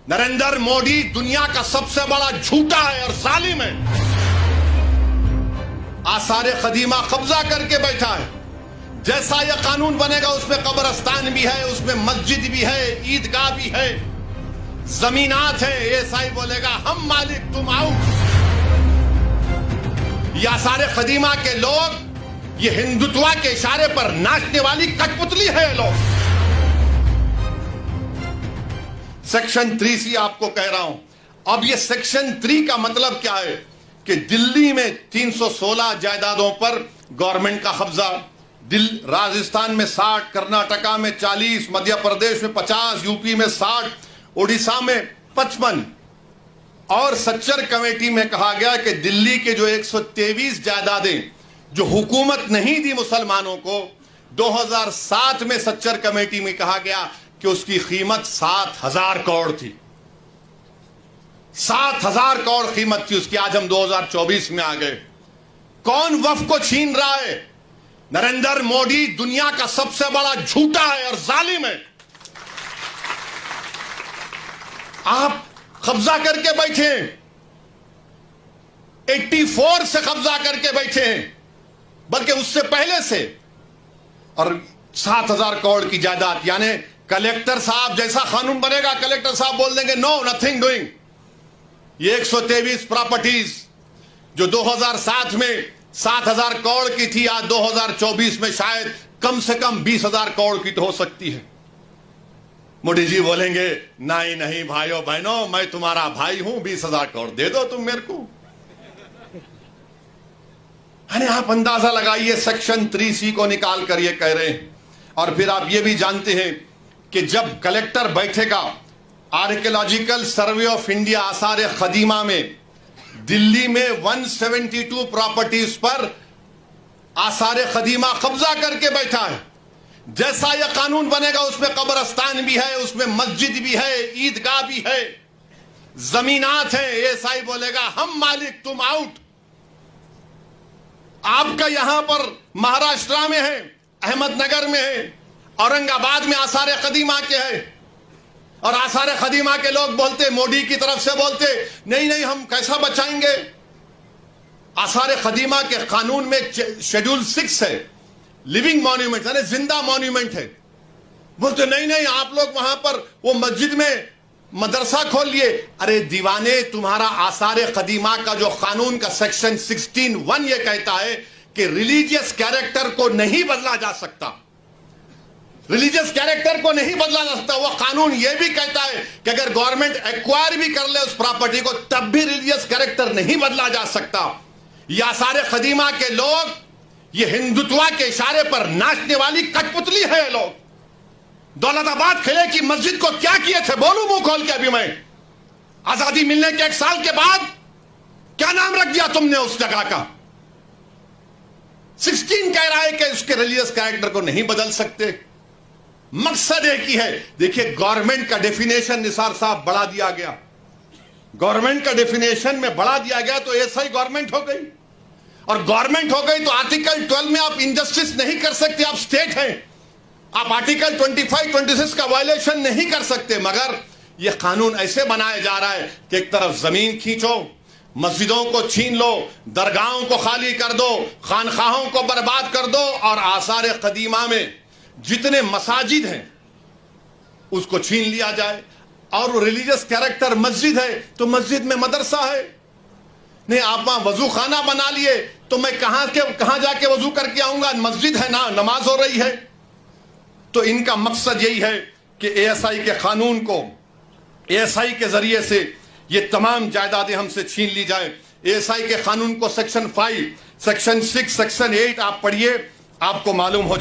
नरेंद्र मोदी दुनिया का सबसे बड़ा झूठा है और जालिम है। आसार कदीमा कब्जा करके बैठा है। जैसा यह कानून बनेगा उसमें कब्रस्तान भी है, उसमें मस्जिद भी है, ईदगाह भी है, जमीनात है। एएसआई बोलेगा हम मालिक तुम आओ। ये आसार कदीमा के लोग ये हिंदुत्व के इशारे पर नाचने वाली कठपुतली है लोग। सेक्शन 3C आपको कह रहा हूं। अब ये सेक्शन 3 का मतलब क्या है कि दिल्ली में 316 जायदादों पर गवर्नमेंट का कब्जा, राजस्थान में 60, कर्नाटका में 40, मध्य प्रदेश में 50, यूपी में 60, उड़ीसा में 55। और सच्चर कमेटी में कहा गया कि दिल्ली के जो 123 जायदादें जो हुकूमत नहीं दी मुसलमानों को, 2007 में सच्चर कमेटी में कहा गया कि उसकी कीमत 7,000 करोड़ थी। 7,000 करोड़ कीमत थी उसकी। आज हम 2024 में आ गए। कौन वक्फ को छीन रहा है? नरेंद्र मोदी दुनिया का सबसे बड़ा झूठा है और जालिम है। आप कब्जा करके बैठे हैं, 84 से कब्जा करके बैठे हैं, बल्कि उससे पहले से। और 7,000 करोड़ की जायदाद, यानी कलेक्टर साहब जैसा कानून बनेगा, कलेक्टर साहब बोल देंगे नो नथिंग डूइंग। ये 123 प्रॉपर्टीज जो 2007 में 7,000 करोड़ की थी, आज 2024 में शायद कम से कम 20,000 करोड़ की तो हो सकती है। मोदी जी बोलेंगे नहीं नहीं भाइयों बहनों, मैं तुम्हारा भाई हूं, 20,000 करोड़ दे दो तुम मेरे को। आप अंदाजा लगाइए, सेक्शन 3C को निकाल कर ये कह रहे हैं। और फिर आप ये भी जानते हैं कि जब कलेक्टर बैठेगा आर्कियोलॉजिकल सर्वे ऑफ इंडिया आसार कदीमा में, दिल्ली में 172 प्रॉपर्टीज पर आसार कदीमा कब्जा करके बैठा है। जैसा यह कानून बनेगा उसमें कब्रस्तान भी है, उसमें मस्जिद भी है, ईदगाह भी है, जमीनात है। एएसआई बोलेगा हम मालिक तुम आउट। आपका यहां पर महाराष्ट्र में है, अहमदनगर में है, औरंगाबाद में आसार कदीमा के है। और आसार कदीमा के लोग बोलते, मोदी की तरफ से बोलते नहीं नहीं हम कैसा बचाएंगे। आसार कदीमा के कानून में शेड्यूल 6 है, लिविंग मॉन्यूमेंट यानी जिंदा मॉन्यूमेंट है। बोलते नहीं नहीं आप लोग वहां पर वो मस्जिद में मदरसा खोल लिए। अरे दीवाने, तुम्हारा आसार कदीमा का जो कानून का सेक्शन 16(1) ये कहता है कि रिलीजियस कैरेक्टर को नहीं बदला जा सकता। रिलीजियस कैरेक्टर को नहीं बदला जा सकता। वो कानून ये भी कहता है कि अगर गवर्नमेंट एक्वायर भी कर ले उस प्रॉपर्टी को, तब भी रिलीजियस कैरेक्टर नहीं बदला जा सकता। ये आसार कदीमा के लोग ये हिंदुत्व के इशारे पर नाचने वाली कठपुतली है ये लोग। दौलताबाद किले की मस्जिद को क्या किए थे बोलूं मुंह खोल के अभी मैं? आजादी मिलने के 1 साल के बाद क्या नाम रख दिया तुमने उस जगह का? 16 कह रहा है कि उसके रिलीजियस कैरेक्टर को नहीं बदल सकते। मकसद एक ही है। देखिए, गवर्नमेंट का डेफिनेशन निसार साहब बढ़ा दिया गया। गवर्नमेंट का डेफिनेशन में बढ़ा दिया गया तो ऐसा ही गवर्नमेंट हो गई। और गवर्नमेंट हो गई तो आर्टिकल 12 में आप इंजस्टिस नहीं कर सकते, आप स्टेट हैं। आप आर्टिकल 25, 26 का वायलेशन नहीं कर सकते। मगर यह कानून ऐसे बनाया जा रहा है कि एक तरफ जमीन खींचो, मस्जिदों को छीन लो, दरगाहों को खाली कर दो, खानखाहों को बर्बाद कर दो, और आसार कदीमा में जितने मसाजिद हैं उसको छीन लिया जाए। और रिलीजियस कैरेक्टर मस्जिद है तो मस्जिद में मदरसा है। नहीं, आप वहां वजू खाना बना लिए तो मैं कहां जाके वजू करके आऊंगा? मस्जिद है ना, नमाज हो रही है। तो इनका मकसद यही है कि एएसआई के कानून को, एएसआई के जरिए से ये तमाम जायदादें हमसे छीन ली जाए। एएसआई के कानून को सेक्शन 5, सेक्शन 6, सेक्शन 8 आप पढ़िए, आपको मालूम हो